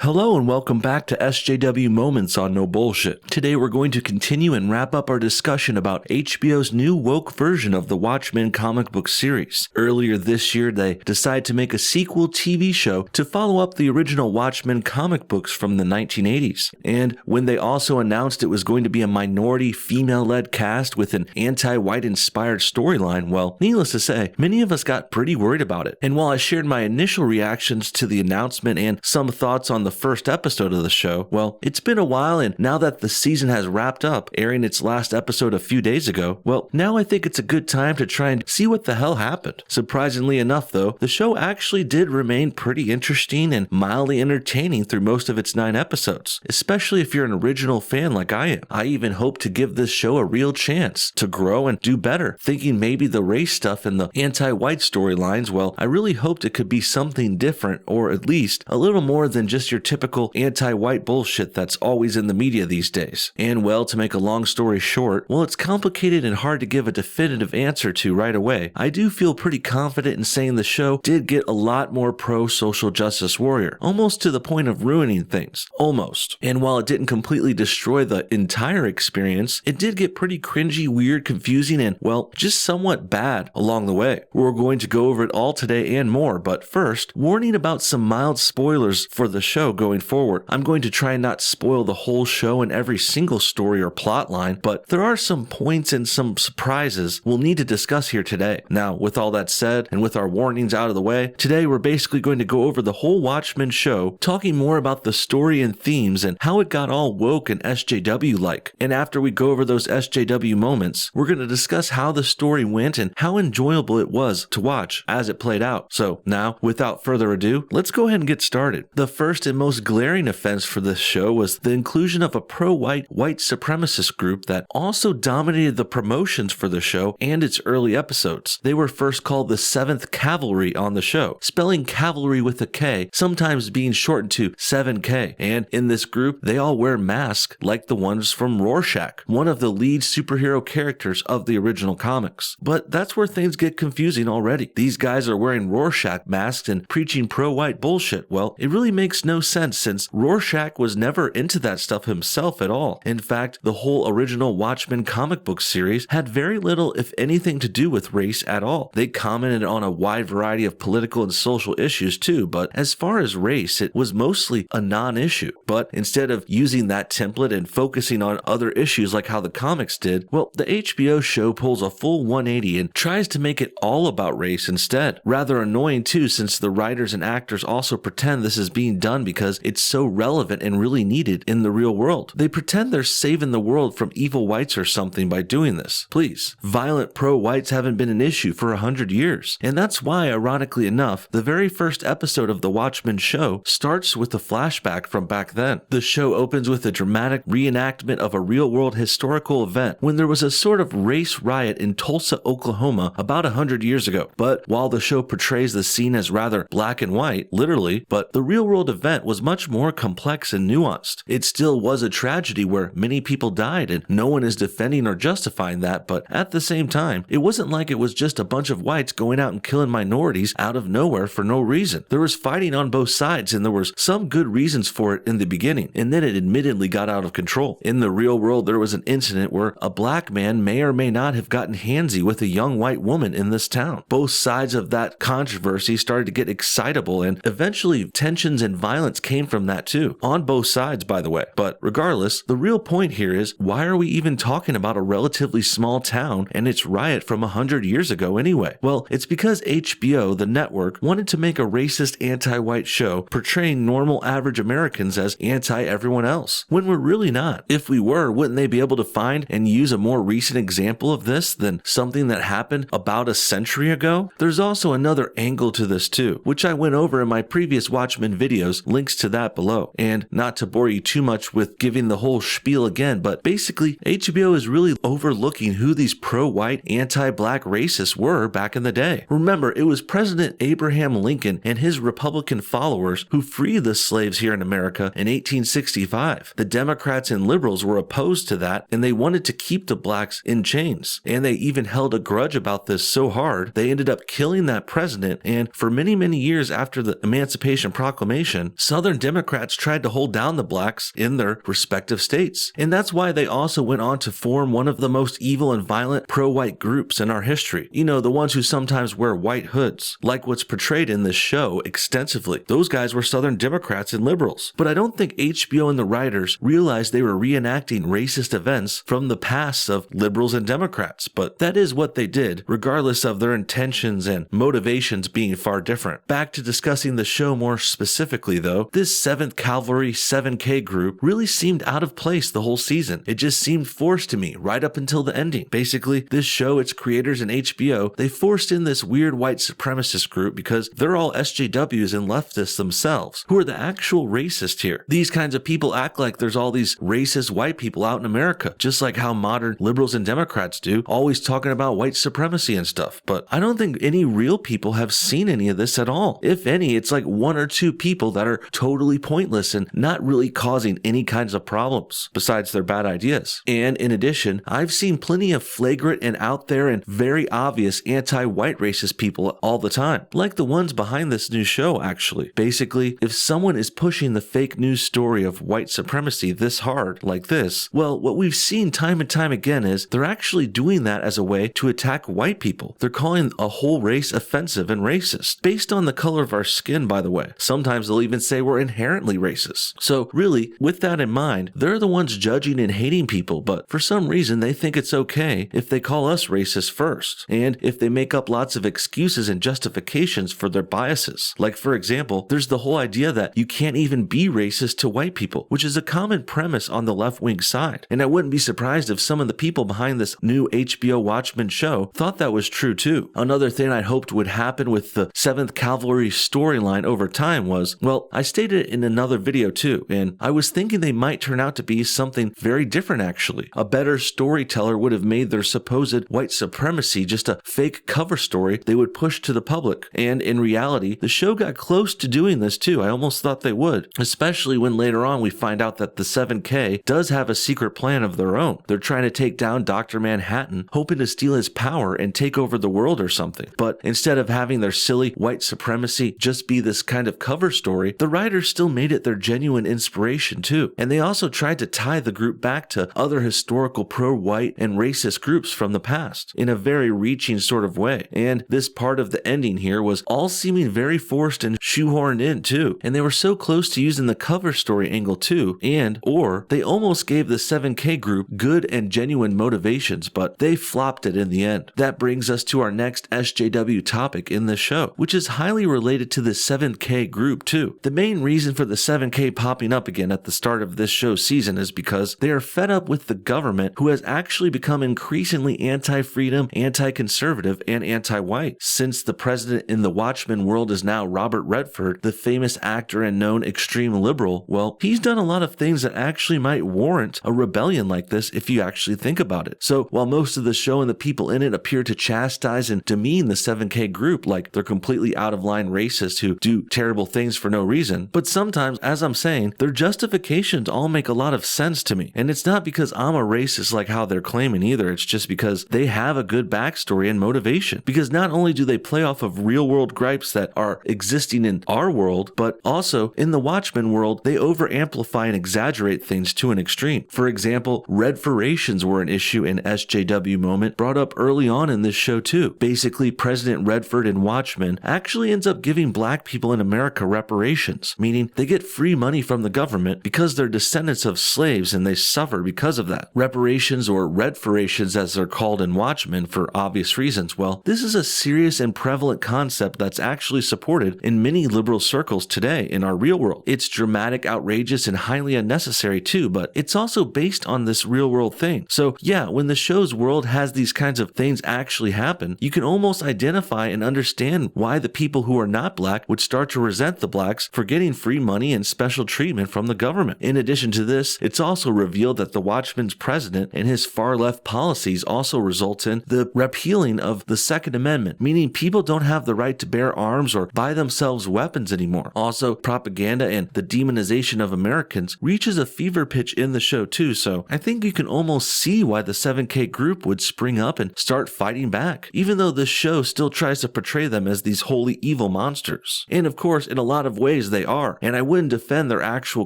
Hello and welcome back to SJW Moments on No Bullshit. Today we're going to continue and wrap up our discussion about HBO's new woke version of the Watchmen comic book series. Earlier this year they decided to make a sequel TV show to follow up the original Watchmen comic books from the 1980s. And when they also announced it was going to be a minority female-led cast with an anti-white inspired storyline, well, needless to say, many of us got pretty worried about it. And while I shared my initial reactions to the announcement and some thoughts on the first episode of the show, well, it's been a while, and now that the season has wrapped up, airing its last episode a few days ago, well, now I think it's a good time to try and see what the hell happened. Surprisingly enough, though, the show actually did remain pretty interesting and mildly entertaining through most of its 9 episodes, especially if you're an original fan like I am. I even hope to give this show a real chance to grow and do better, thinking maybe the race stuff and the anti-white storylines, well, I really hoped it could be something different, or at least a little more than just your typical anti-white bullshit that's always in the media these days. And well, to make a long story short, while it's complicated and hard to give a definitive answer to right away, I do feel pretty confident in saying the show did get a lot more pro-social justice warrior, almost to the point of ruining things. Almost. And while it didn't completely destroy the entire experience, it did get pretty cringy, weird, confusing, and, well, just somewhat bad along the way. We're going to go over it all today and more, but first, warning about some mild spoilers for the show going forward. I'm going to try and not spoil the whole show and every single story or plot line, but there are some points and some surprises we'll need to discuss here today. Now, with all that said, and with our warnings out of the way, today we're basically going to go over the whole Watchmen show, talking more about the story and themes and how it got all woke and SJW-like. And after we go over those SJW moments, we're going to discuss how the story went and how enjoyable it was to watch as it played out. So now, without further ado, let's go ahead and get started. The first and most glaring offense for this show was the inclusion of a pro-white white supremacist group that also dominated the promotions for the show and its early episodes. They were first called the 7th Cavalry on the show, spelling cavalry with a K, sometimes being shortened to 7K. And in this group, they all wear masks like the ones from Rorschach, one of the lead superhero characters of the original comics. But that's where things get confusing already. These guys are wearing Rorschach masks and preaching pro-white bullshit. Well, it really makes no sense since Rorschach was never into that stuff himself at all. In fact, the whole original Watchmen comic book series had very little, if anything, to do with race at all. They commented on a wide variety of political and social issues too, but as far as race, it was mostly a non-issue. But instead of using that template and focusing on other issues like how the comics did, well, the HBO show pulls a full 180 and tries to make it all about race instead. Rather annoying too, since the writers and actors also pretend this is being done because it's so relevant and really needed in the real world. They pretend they're saving the world from evil whites or something by doing this. Please, violent pro-whites haven't been an issue for 100 years. And that's why, ironically enough, the very first episode of the Watchmen show starts with a flashback from back then. The show opens with a dramatic reenactment of a real-world historical event when there was a sort of race riot in Tulsa, Oklahoma about 100 years ago. But while the show portrays the scene as rather black and white, literally, but the real-world event was much more complex and nuanced. It still was a tragedy where many people died, and no one is defending or justifying that, but at the same time, it wasn't like it was just a bunch of whites going out and killing minorities out of nowhere for no reason. There was fighting on both sides, and there was some good reasons for it in the beginning, and then it admittedly got out of control. In the real world, there was an incident where a black man may or may not have gotten handsy with a young white woman in this town. Both sides of that controversy started to get excitable, and eventually tensions and violence came from that too. On both sides, by the way. But regardless, the real point here is, why are we even talking about a relatively small town and its riot from 100 years ago anyway? Well, it's because HBO, the network, wanted to make a racist anti-white show portraying normal average Americans as anti-everyone else, when we're really not. If we were, wouldn't they be able to find and use a more recent example of this than something that happened about a century ago? There's also another angle to this too, which I went over in my previous Watchmen videos, links to that below. And not to bore you too much with giving the whole spiel again, but basically HBO is really overlooking who these pro-white, anti-black racists were back in the day. Remember, it was President Abraham Lincoln and his Republican followers who freed the slaves here in America in 1865. The Democrats and liberals were opposed to that, and they wanted to keep the blacks in chains. And they even held a grudge about this so hard, they ended up killing that president, and for many, many years after the Emancipation Proclamation, Southern Democrats tried to hold down the blacks in their respective states. And that's why they also went on to form one of the most evil and violent pro-white groups in our history. You know, the ones who sometimes wear white hoods, like what's portrayed in this show extensively. Those guys were Southern Democrats and liberals. But I don't think HBO and the writers realized they were reenacting racist events from the past of liberals and Democrats. But that is what they did, regardless of their intentions and motivations being far different. Back to discussing the show more specifically though, this 7th Cavalry 7K group really seemed out of place the whole season. It just seemed forced to me right up until the ending. Basically, this show, its creators and HBO, they forced in this weird white supremacist group because they're all SJWs and leftists themselves, who are the actual racists here. These kinds of people act like there's all these racist white people out in America, just like how modern liberals and Democrats do, always talking about white supremacy and stuff. But I don't think any real people have seen any of this at all. If any, it's like 1 or 2 people that are totally pointless and not really causing any kinds of problems besides their bad ideas. And in addition, I've seen plenty of flagrant and out there and very obvious anti-white racist people all the time, like the ones behind this new show actually. Basically, if someone is pushing the fake news story of white supremacy this hard like this, well, what we've seen time and time again is they're actually doing that as a way to attack white people. They're calling a whole race offensive and racist, based on the color of our skin, by the way. Sometimes they'll even say we're inherently racist. So really, with that in mind, they're the ones judging and hating people, but for some reason they think it's okay if they call us racist first, and if they make up lots of excuses and justifications for their biases. Like for example, there's the whole idea that you can't even be racist to white people, which is a common premise on the left-wing side. And I wouldn't be surprised if some of the people behind this new HBO Watchmen show thought that was true too. Another thing I hoped would happen with the 7th Cavalry storyline over time was, well, I stated it in another video too, and I was thinking they might turn out to be something very different actually. A better storyteller would have made their supposed white supremacy just a fake cover story they would push to the public. And in reality, the show got close to doing this too. I almost thought they would, especially when later on we find out that the 7K does have a secret plan of their own. They're trying to take down Dr. Manhattan, hoping to steal his power and take over the world or something. But instead of having their silly white supremacy just be this kind of cover story, the writers still made it their genuine inspiration too. And they also tried to tie the group back to other historical pro-white and racist groups from the past in a very reaching sort of way. And this part of the ending here was all seeming very forced and shoehorned in too. And they were so close to using the cover story angle too, or they almost gave the 7K group good and genuine motivations, but they flopped it in the end. That brings us to our next SJW topic in this show, which is highly related to the 7K group too. The main reason for the 7K popping up again at the start of this show season is because they are fed up with the government, who has actually become increasingly anti-freedom, anti-conservative, and anti-white. Since the president in the Watchmen world is now Robert Redford, the famous actor and known extreme liberal, well, he's done a lot of things that actually might warrant a rebellion like this if you actually think about it. So while most of the show and the people in it appear to chastise and demean the 7K group like they're completely out of line racists who do terrible things for no reason, but sometimes, as I'm saying, their justifications all make a lot of sense to me. And it's not because I'm a racist like how they're claiming either, it's just because they have a good backstory and motivation. Because not only do they play off of real world gripes that are existing in our world, but also in the Watchmen world, they over amplify and exaggerate things to an extreme. For example, Redferations were an issue in SJW Moment brought up early on in this show too. Basically, President Redford in Watchmen actually ends up giving black people in America reparations, meaning they get free money from the government because they're descendants of slaves and they suffer because of that. Reparations, or Redferations as they're called in Watchmen for obvious reasons, well, this is a serious and prevalent concept that's actually supported in many liberal circles today in our real world. It's dramatic, outrageous, and highly unnecessary too, but it's also based on this real world thing. So yeah, when the show's world has these kinds of things actually happen, you can almost identify and understand why the people who are not black would start to resent the blacks for getting free money and special treatment from the government. In addition to this, it's also revealed that the Watchmen's president and his far left policies also result in the repealing of the Second Amendment, meaning people don't have the right to bear arms or buy themselves weapons anymore. Also, propaganda and the demonization of Americans reaches a fever pitch in the show too, so I think you can almost see why the 7K group would spring up and start fighting back, even though the show still tries to portray them as these wholly evil monsters. And of course, in a lot of ways they are, and I wouldn't defend their actual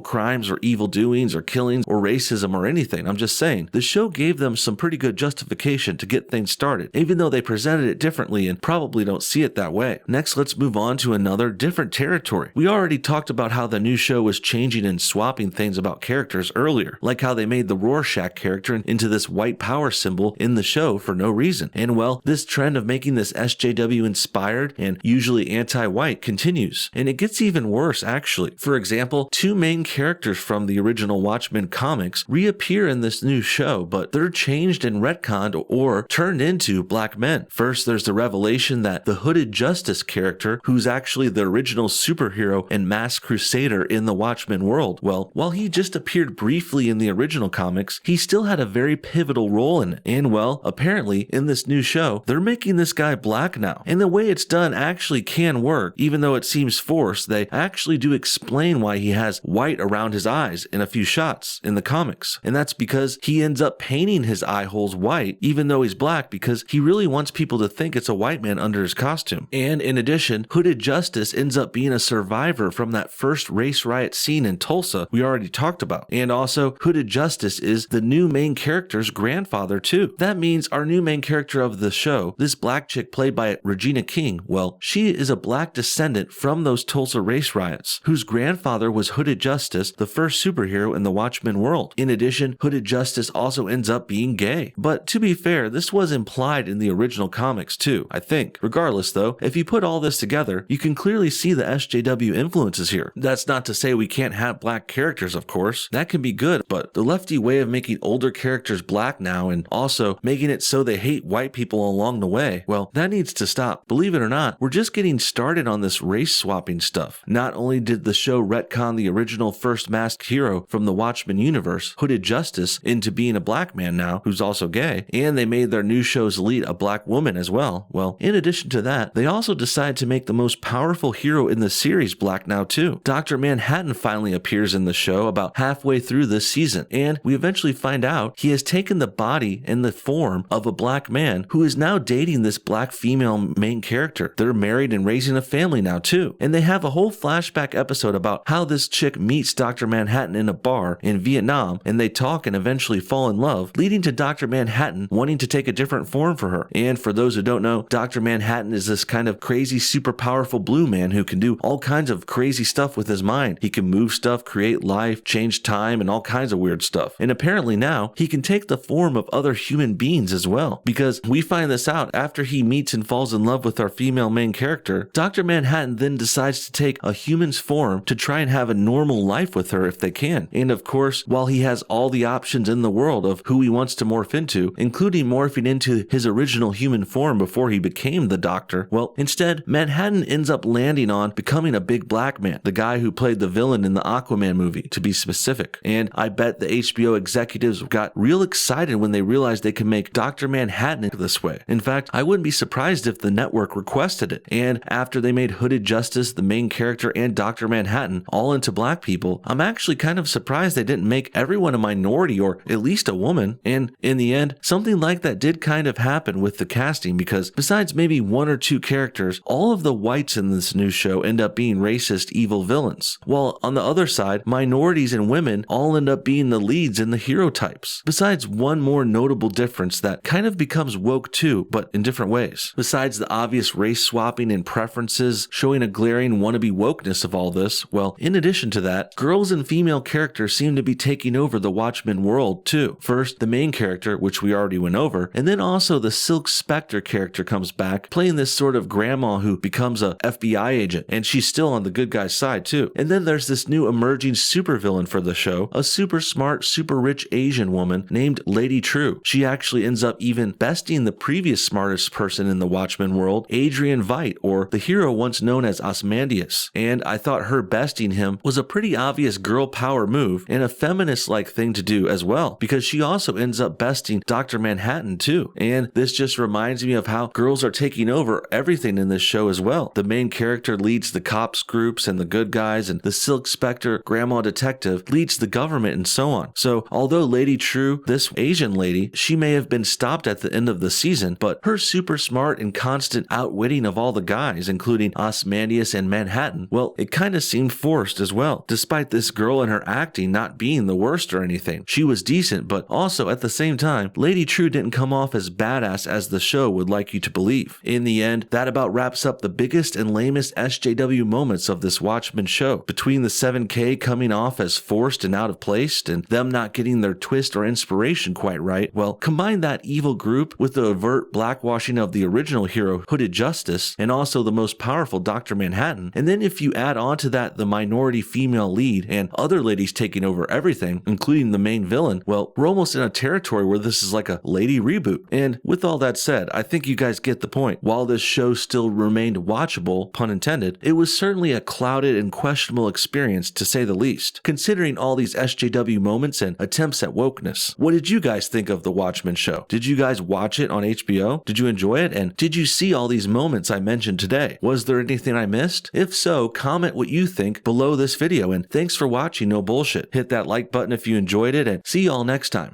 crimes or evil doings or killings or racism or anything. I'm just saying, the show gave them some pretty good justification to get things started, even though they presented it differently and probably don't see it that way. Next, let's move on to another different territory. We already talked about how the new show was changing and swapping things about characters earlier, like how they made the Rorschach character into this white power symbol in the show for no reason. And well, this trend of making this SJW inspired and usually anti-white continues, and it gets even worse actually. For example, two main characters from the original Watchmen comics reappear in this new show, but they're changed and retconned or turned into black men. First, there's the revelation that the Hooded Justice character, who's actually the original superhero and masked crusader in the Watchmen world, well, while he just appeared briefly in the original comics, he still had a very pivotal role in it. And well, apparently in this new show, they're making this guy black now. And the way it's done actually can work, even though it seems forced. They actually do explain why he has white around his eyes in a few shots in the comics. And that's because he ends up painting his eye holes white, even though he's black, because he really wants people to think it's a white man under his costume. And in addition, Hooded Justice ends up being a survivor from that first race riot scene in Tulsa we already talked about. And also, Hooded Justice is the new main character's grandfather too. That means our new main character of the show, this black chick played by Regina King, well, she is a black descendant from those Tulsa race riots, whose grandfather was Hooded Justice, the first superhero in the Watchmen world. In addition, Hooded Justice also ends up being gay. But to be fair, this was implied in the original comics too, I think. Regardless though, if you put all this together, you can clearly see the SJW influences here. That's not to say we can't have black characters, of course. That can be good, but the lefty way of making older characters black now and also making it so they hate white people along the way, well, that needs to stop. Believe it or not, we're just getting started on this race swapping stuff. Not only did the show retcon the original first masked hero from the Watchmen universe, Hooded Justice, into being a black man now who's also gay, and they made their new show's lead a black woman as well. Well, in addition to that, they also decided to make the most powerful hero in the series black now too. Dr. Manhattan finally appears in the show about halfway through this season, and we eventually find out he has taken the body and the form of a black man who is now dating this black female main character. They're married and raising a family now too, and they have a whole flashback episode about how this chick meets Dr. Manhattan in a bar in Vietnam, and they talk and eventually fall in love, leading to Dr. Manhattan wanting to take a different form for her. And for those who don't know, Dr. Manhattan is this kind of crazy, super powerful blue man who can do all kinds of crazy stuff with his mind. He can move stuff, create life, change time, and all kinds of weird stuff. And apparently now, he can take the form of other human beings as well, because we find this out after he meets and falls in love with our female main character. Dr. Manhattan then decides to take a human's form to try and have a normal life with her if they can. And of course, while he has all the options in the world of who he wants to morph into, including morphing into his original human form before he became the Doctor, well, instead, Manhattan ends up landing on becoming a big black man, the guy who played the villain in the Aquaman movie, to be specific. And I bet the HBO executives got real excited when they realized they could make Dr. Manhattan this way. In fact, I wouldn't be surprised if the network requested it. And after they made Hooded Justice, the main character, and Dr. Manhattan all into black people, I'm actually kind of surprised they didn't make everyone a minority or at least a woman. And in the end, something like that did kind of happen with the casting, because besides maybe one or two characters, all of the whites in this new show end up being racist, evil villains. While on the other side, minorities and women all end up being the leads in the hero types. Besides one more notable difference that kind of becomes woke too, but in different ways. Besides the obvious race swapping and preferences showing a glaring wannabe wokeness of all this, well, in addition to that, girls and female characters seem to be taking over the Watchmen world too. First, the main character, which we already went over, and then also the Silk Spectre character comes back, playing this sort of grandma who becomes a FBI agent, and she's still on the good guy's side too. And then there's this new emerging supervillain for the show, a super smart, super rich Asian woman named Lady True. She actually ends up even besting the previous smartest person in the Watchmen world, Adrian Veidt, or the hero once known as Ozymandias. And I thought her besting him was a pretty obvious girl power move and a feminist-like thing to do as well, because she also ends up besting Dr. Manhattan too. And this just reminds me of how girls are taking over everything in this show as well. The main character leads the cops groups and the good guys, and the Silk Spectre grandma detective leads the government and so on. So although Lady True, this Asian lady, she may have been stopped at the end of the season, but her super smart and constant outwitting of all the guys, including Ozymandias and Manhattan, well, it it kinda seemed forced as well, despite this girl and her acting not being the worst or anything. She was decent, but also at the same time, Lady True didn't come off as badass as the show would like you to believe. In the end, that about wraps up the biggest and lamest SJW moments of this Watchmen show. Between the 7K coming off as forced and out of place, and them not getting their twist or inspiration quite right, well, combine that evil group with the overt blackwashing of the original hero Hooded Justice, and also the most powerful Dr. Manhattan, and then if you add on to that the minority female lead and other ladies taking over everything, including the main villain, well, we're almost in a territory where this is like a lady reboot. And with all that said, I think you guys get the point. While this show still remained watchable, pun intended, it was certainly a clouded and questionable experience to say the least, considering all these SJW moments and attempts at wokeness. What did you guys think of the Watchmen show? Did you guys watch it on HBO? Did you enjoy it? And did you see all these moments I mentioned today? Was there anything I missed? If so, comment what you think below this video, and thanks for watching No Bullshit. Hit that like button if you enjoyed it, and see y'all next time.